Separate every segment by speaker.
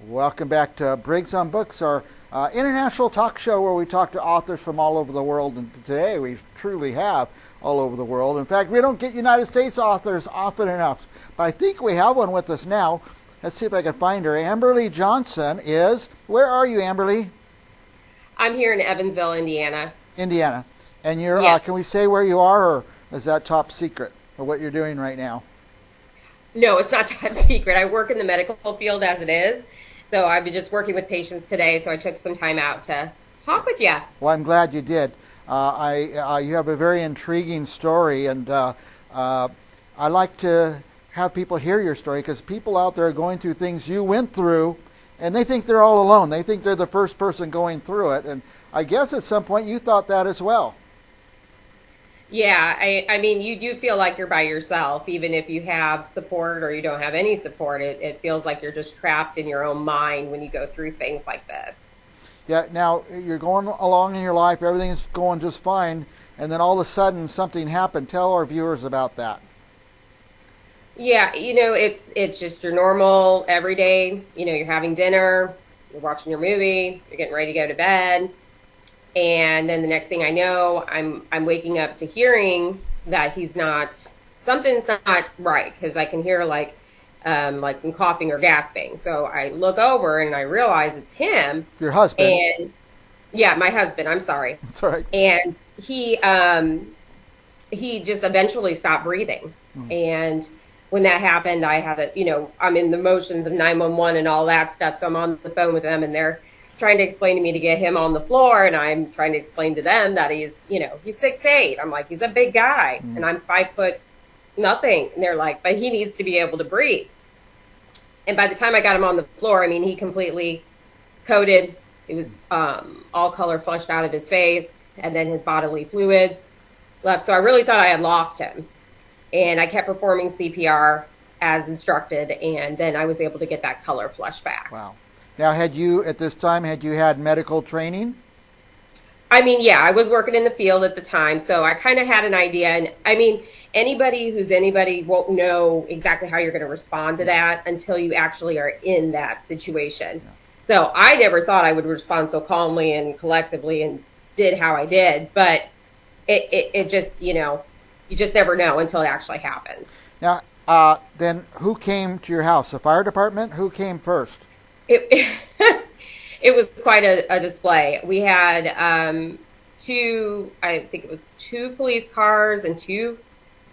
Speaker 1: Welcome back to Briggs on Books, our international talk show where we talk to authors from all over the world. And today we truly have all over the world. In fact, we don't get United States authors often enough, but I think we have one with us now. Let's see if I can find her. Amberlie Johnson is, where are you, Amberlie?
Speaker 2: I'm here in Evansville, Indiana.
Speaker 1: Indiana. And you're,
Speaker 2: Yeah.
Speaker 1: can we say where you are, or is that top secret, or what you're doing right now?
Speaker 2: No, it's not top secret. I work in the medical field as it is. So I've been just working with patients today. So I took some time out to talk with you.
Speaker 1: Well, I'm glad you did. You have a very intriguing story, and I like to have people hear your story because people out there are going through things you went through, and they think they're all alone. They think they're the first person going through it, and I guess at some point you thought that as well.
Speaker 2: Yeah, I mean, you do feel like you're by yourself, even if you have support or you don't have any support. It feels like you're just trapped in your own mind when you go through things like this.
Speaker 1: Yeah. Now you're going along in your life, everything's going just fine, and then all of a sudden something happened. Tell our viewers about that.
Speaker 2: Yeah, it's just your normal everyday. You're having dinner, you're watching your movie, you're getting ready to go to bed. And then the next thing I know, I'm waking up to hearing that something's not right because I can hear like some coughing or gasping. So I look over and I realize it's him.
Speaker 1: Your husband.
Speaker 2: And yeah, my husband. I'm sorry.
Speaker 1: That's all right.
Speaker 2: And he just eventually stopped breathing. And when that happened, I had I'm in the motions of 911 and all that stuff. So I'm on the phone with them and they're trying to explain to me to get him on the floor, and I'm trying to explain to them that he's 6'8". I'm like, he's a big guy, and I'm 5 foot nothing. And they're like, but he needs to be able to breathe. And by the time I got him on the floor, I mean, he completely coated. It was all color flushed out of his face, and then his bodily fluids left. So I really thought I had lost him, and I kept performing CPR as instructed, and then I was able to get that color flush back.
Speaker 1: Wow. Now, had you had medical training?
Speaker 2: I mean, yeah, I was working in the field at the time, so I kind of had an idea. And I mean, anybody who's anybody won't know exactly how you're going to respond to that until you actually are in that situation.
Speaker 1: Yeah.
Speaker 2: So I never thought I would respond so calmly and collectively and did how I did. But it just, you just never know until it actually happens.
Speaker 1: Now, then who came to your house? The fire department? Who came first?
Speaker 2: It it was quite a display. We had I think it was two police cars and two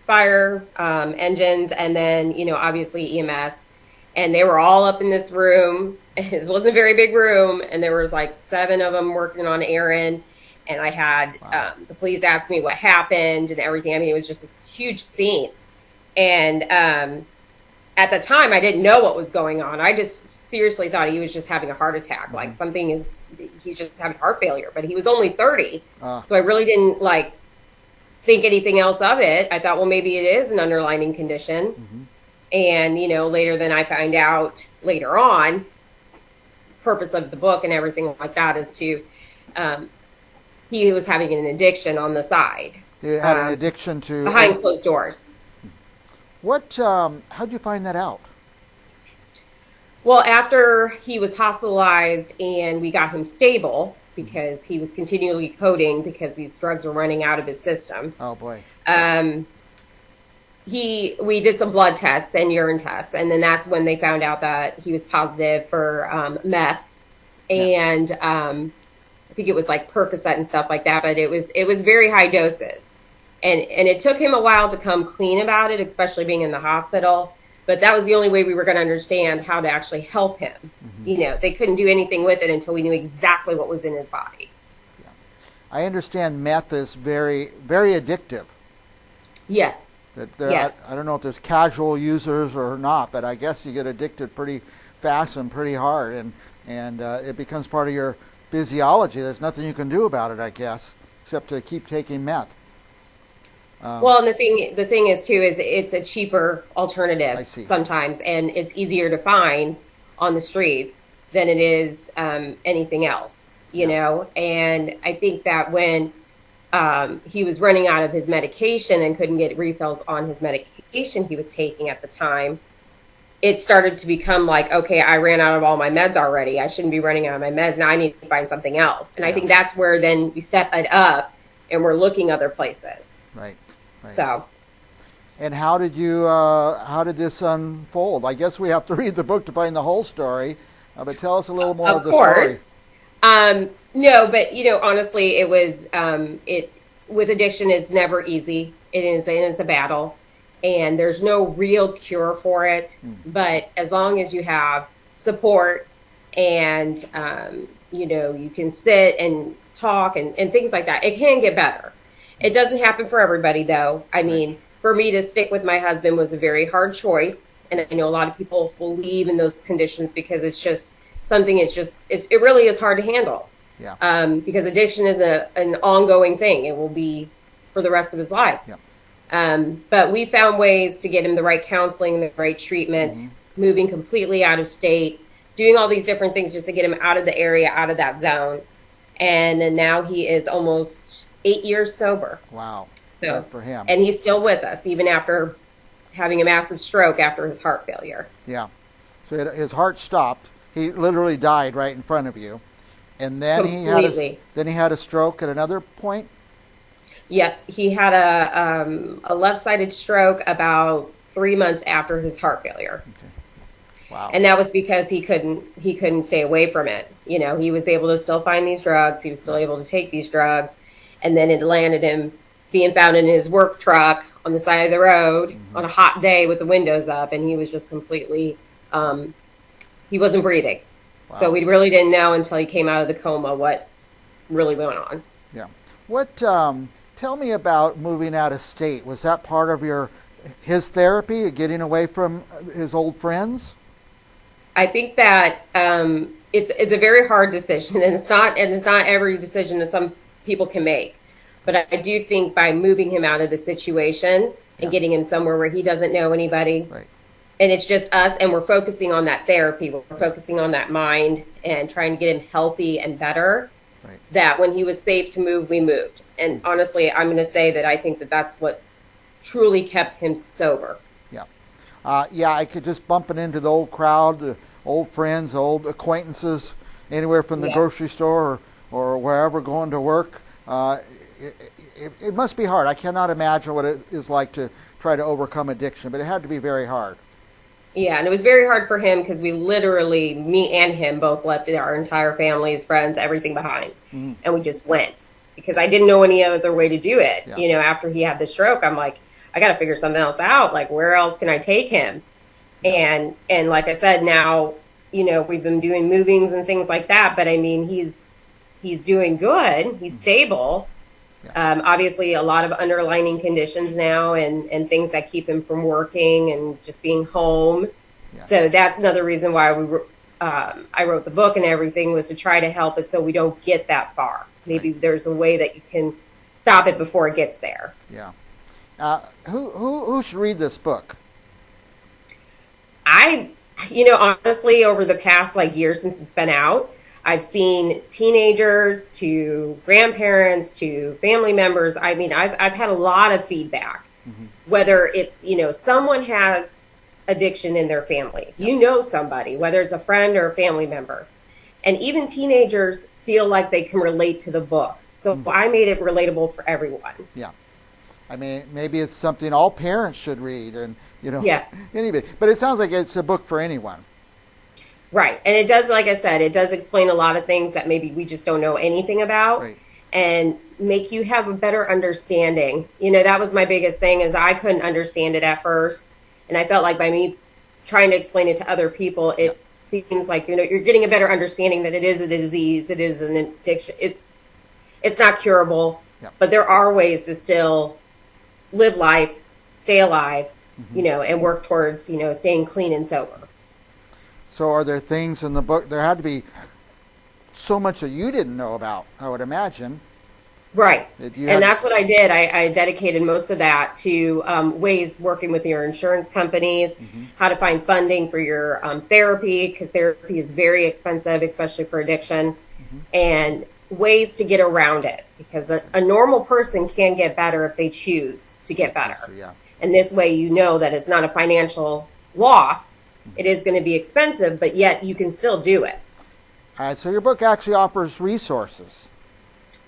Speaker 2: fire engines, and then obviously EMS, and they were all up in this room. It wasn't a very big room, and there was like 7 of them working on an errand. And I had the police ask me what happened and everything. I mean, it was just this huge scene, and at the time I didn't know what was going on. I just seriously thought he was just having a heart attack. Like he's just having heart failure, but he was only 30. So I really didn't think anything else of it. I thought, well, maybe it is an underlying condition. And, later than I find out later on, purpose of the book and everything like that is to, he was having an addiction on the side.
Speaker 1: He had an addiction to...
Speaker 2: Behind closed doors.
Speaker 1: How'd you find that out?
Speaker 2: Well, after he was hospitalized and we got him stable because he was continually coding because these drugs were running out of his system.
Speaker 1: Oh boy.
Speaker 2: We did some blood tests and urine tests, and then that's when they found out that he was positive for meth, and I think it was like Percocet and stuff like that. But it was very high doses, and it took him a while to come clean about it, especially being in the hospital. But that was the only way we were going to understand how to actually help him. They couldn't do anything with it until we knew exactly what was in his body.
Speaker 1: Yeah. I understand meth is very, very addictive.
Speaker 2: Yes.
Speaker 1: Yes. I don't know if there's casual users or not, but I guess you get addicted pretty fast and pretty hard, and it becomes part of your physiology. There's nothing you can do about it, I guess, except to keep taking meth.
Speaker 2: Well, and the thing is too is it's a cheaper alternative sometimes, and it's easier to find on the streets than it is anything else, you know. And I think that when he was running out of his medication and couldn't get refills on his medication he was taking at the time, it started to become like, okay, I ran out of all my meds already. I shouldn't be running out of my meds. Now I need to find something else. And I think that's where then you step it up and we're looking other places.
Speaker 1: Right.
Speaker 2: So.
Speaker 1: And how did this unfold? I guess we have to read the book to find the whole story, but tell us a little more of the story.
Speaker 2: Of course. No, but honestly, it was with addiction is never easy. It's a battle, and there's no real cure for it. But as long as you have support and you can sit and talk and things like that, it can get better. It doesn't happen for everybody, though. I mean, for me to stick with my husband was a very hard choice, and I know a lot of people will leave in those conditions because it's just something. It really is hard to handle.
Speaker 1: Yeah.
Speaker 2: Because addiction is an ongoing thing. It will be for the rest of his life.
Speaker 1: Yeah.
Speaker 2: But we found ways to get him the right counseling, the right treatment, moving completely out of state, doing all these different things just to get him out of the area, out of that zone. And then now he is almost 8 years sober.
Speaker 1: Wow.
Speaker 2: So,
Speaker 1: good for him.
Speaker 2: And he's still with us, even after having a massive stroke after his heart failure.
Speaker 1: Yeah. So his heart stopped. He literally died right in front of you. And then he had a stroke at another point?
Speaker 2: Yep. He had a left-sided stroke about 3 months after his heart failure.
Speaker 1: Okay. Wow.
Speaker 2: And that was because he couldn't stay away from it. He was able to still find these drugs. He was still able to take these drugs. And then it landed him being found in his work truck on the side of the road on a hot day with the windows up. And he was just completely, he wasn't breathing. Wow. So we really didn't know until he came out of the coma what really went on.
Speaker 1: Yeah. What, tell me about moving out of state. Was that part of his therapy, getting away from his old friends?
Speaker 2: I think that it's a very hard decision, and it's not every decision that some people can make. But I do think by moving him out of the situation and getting him somewhere where he doesn't know anybody, and it's just us, and we're focusing on that therapy, we're focusing on that mind and trying to get him healthy and better, that when he was safe to move, we moved. And honestly, I'm going to say that I think that that's what truly kept him sober.
Speaker 1: Yeah. I could just bumping into the old crowd, the old friends, old acquaintances, anywhere from the grocery store or wherever going to work. It must be hard. I cannot imagine what it is like to try to overcome addiction, but it had to be very hard.
Speaker 2: Yeah, and it was very hard for him because we literally, me and him, both left our entire families, friends, everything behind. And we just went because I didn't know any other way to do it.
Speaker 1: Yeah.
Speaker 2: After he had the stroke, I'm like, I got to figure something else out. Like, where else can I take him? And like I said, now, we've been doing movings and things like that. But I mean, he's doing good. He's stable. Yeah. Obviously, a lot of underlying conditions now and things that keep him from working and just being home. Yeah. So that's another reason why I wrote the book and everything, was to try to help it so we don't get that far. Maybe there's a way that you can stop it before it gets there.
Speaker 1: Yeah. Who should read this book?
Speaker 2: Honestly, over the past year since it's been out, I've seen teenagers to grandparents to family members. I mean, I've had a lot of feedback, whether it's, someone has addiction in their family, somebody, whether it's a friend or a family member, and even teenagers feel like they can relate to the book. So I made it relatable for everyone.
Speaker 1: Yeah. I mean, maybe it's something all parents should read and, anybody. But it sounds like it's a book for anyone.
Speaker 2: Right. And it does, like I said, it does explain a lot of things that maybe we just don't know anything about and make you have a better understanding. That was my biggest thing, is I couldn't understand it at first. And I felt like by me trying to explain it to other people, it seems like, you're getting a better understanding that it is a disease. It is an addiction. It's not curable, but there are ways to still live life, stay alive, and work towards, staying clean and sober.
Speaker 1: So are there things in the book, there had to be so much that you didn't know about, I would imagine.
Speaker 2: Right. And that's what I did. I dedicated most of that to ways working with your insurance companies, how to find funding for your therapy, because therapy is very expensive, especially for addiction, and ways to get around it, because a normal person can get better if they choose to get better. And this way, that it's not a financial loss, It is going to be expensive, but yet you can still do it.
Speaker 1: All right, so your book actually offers resources.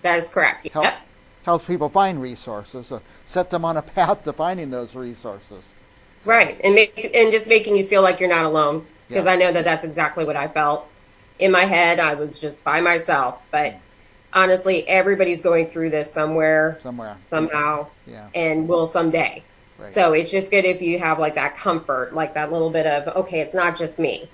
Speaker 2: That is correct.
Speaker 1: Help,
Speaker 2: Yep.
Speaker 1: helps people find resources, set them on a path to finding those resources. So,
Speaker 2: Right. And just making you feel like you're not alone. Because
Speaker 1: yeah.
Speaker 2: I know that that's exactly what I felt. In my head, I was just by myself. But honestly, everybody's going through this somewhere,
Speaker 1: Somewhere.
Speaker 2: somehow,
Speaker 1: Yeah.
Speaker 2: and will someday.
Speaker 1: Right.
Speaker 2: So it's just good if you have like that comfort, like that little bit of, okay, it's not just me.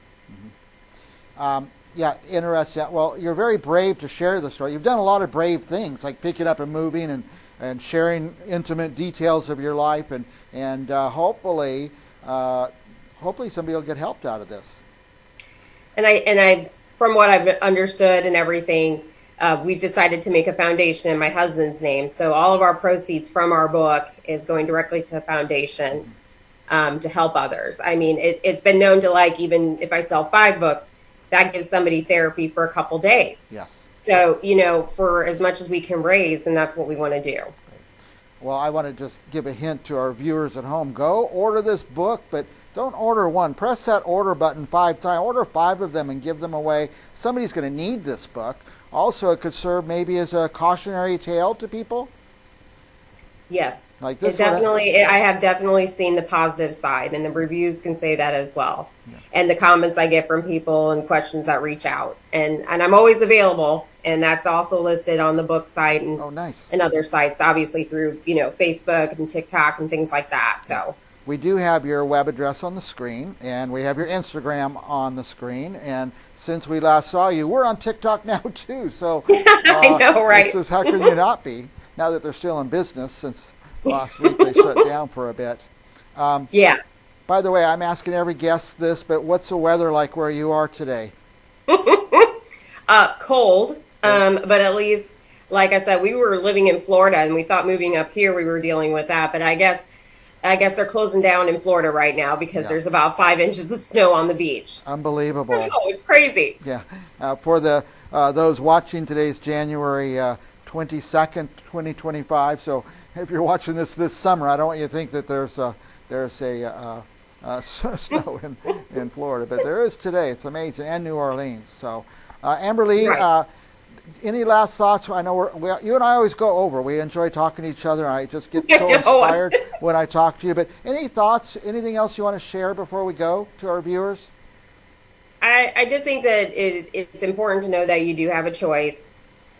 Speaker 1: Yeah, interesting. Well, you're very brave to share the story. You've done a lot of brave things, like picking up and moving and sharing intimate details of your life, and hopefully somebody will get helped out of this.
Speaker 2: And I, from what I've understood and everything, we've decided to make a foundation in my husband's name. So all of our proceeds from our book is going directly to a foundation to help others. I mean, it's been known to, like, even if I sell 5 books, that gives somebody therapy for a couple days.
Speaker 1: Yes.
Speaker 2: So, for as much as we can raise, then that's what we want to do.
Speaker 1: Well, I want to just give a hint to our viewers at home. Go order this book, but don't order one. Press that order button 5 times. Order 5 of them and give them away. Somebody's going to need this book. Also, it could serve maybe as a cautionary tale to people.
Speaker 2: Yes.
Speaker 1: Like this
Speaker 2: I have definitely seen the positive side, and the reviews can say that as well. Yeah. And the comments I get from people and questions that reach out. And I'm always available, and that's also listed on the book site and,
Speaker 1: oh, nice.
Speaker 2: and other sites, obviously through, Facebook and TikTok and things like that. So
Speaker 1: we do have your web address on the screen, and we have your Instagram on the screen. And since we last saw you, we're on TikTok now too. So
Speaker 2: I know, right?
Speaker 1: This is, how can you not be? Now that they're still in business, since last week they shut down for a bit.
Speaker 2: Yeah.
Speaker 1: By the way, I'm asking every guest this, but what's the weather like where you are today?
Speaker 2: Cold, but at least, like I said, we were living in Florida, and we thought moving up here we were dealing with that. But I guess they're closing down in Florida right now because there's about 5 inches of snow on the beach.
Speaker 1: Unbelievable.
Speaker 2: So, it's crazy.
Speaker 1: Yeah. For those watching, today's January 22nd, 2025. So if you're watching this summer, I don't want you to think that there's snow in Florida, but there is today. It's amazing, and New Orleans. So, Amberlie, right. Any last thoughts? I know you and I always go over. We enjoy talking to each other. I just get so inspired when I talk to you. But any thoughts? Anything else you want to share before we go to our viewers?
Speaker 2: I just think that it's important to know that you do have a choice.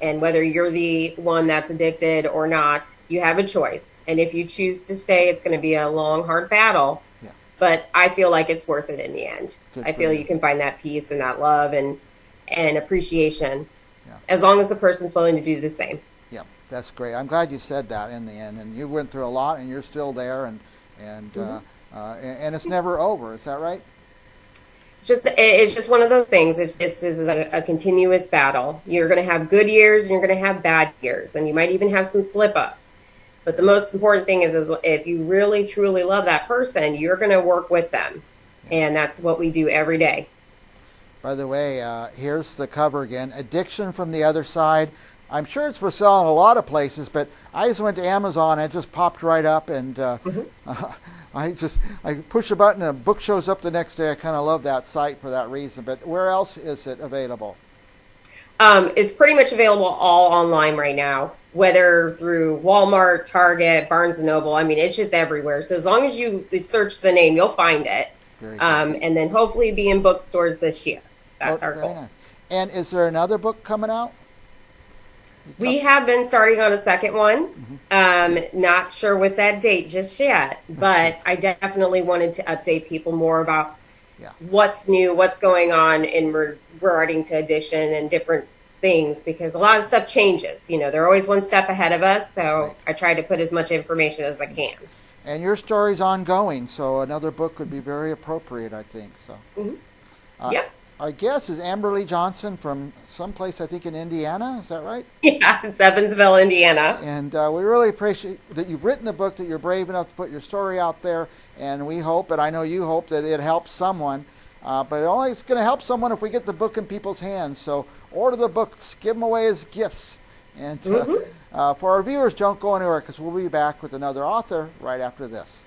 Speaker 2: And whether you're the one that's addicted or not, you have a choice. And if you choose to stay, it's going to be a long, hard battle. Yeah. But I feel like it's worth it in the end. I feel you can find that peace and that love and appreciation as long as the person's willing to do the same.
Speaker 1: Yeah, that's great. I'm glad you said that in the end. And you went through a lot, and you're still there, and it's never over. Is that right?
Speaker 2: It's just one of those things. This is a continuous battle. You're going to have good years and you're going to have bad years, and you might even have some slip-ups. But the most important thing is if you really, truly love that person, you're going to work with them. Yeah. And that's what we do every day.
Speaker 1: By the way, here's the cover again. Addiction from the Other Side. I'm sure it's for sale in a lot of places, but I just went to Amazon and it just popped right up, and I push a button and a book shows up the next day. I kind of love that site for that reason. But where else is it available?
Speaker 2: It's pretty much available all online right now, whether through Walmart, Target, Barnes & Noble. I mean, it's just everywhere. So as long as you search the name, you'll find it. And then hopefully be in bookstores this year. That's our goal. Nice.
Speaker 1: And is there another book coming out?
Speaker 2: We have been starting on a second one. Not sure with that date just yet, but I definitely wanted to update people more about what's new, what's going on in regarding to addiction and different things, because a lot of stuff changes. They're always one step ahead of us, so I try to put as much information as I can. And
Speaker 1: your story's ongoing, so another book would be very appropriate, I think. So, our guest is Amberlie Johnson from someplace, I think, in Indiana. Is that right?
Speaker 2: Yeah, it's Evansville, Indiana.
Speaker 1: And we really appreciate that you've written the book, that you're brave enough to put your story out there. And we hope, and I know you hope, that it helps someone. But it's going to help someone if we get the book in people's hands. So order the books, give them away as gifts. And for our viewers, don't go anywhere, because we'll be back with another author right after this.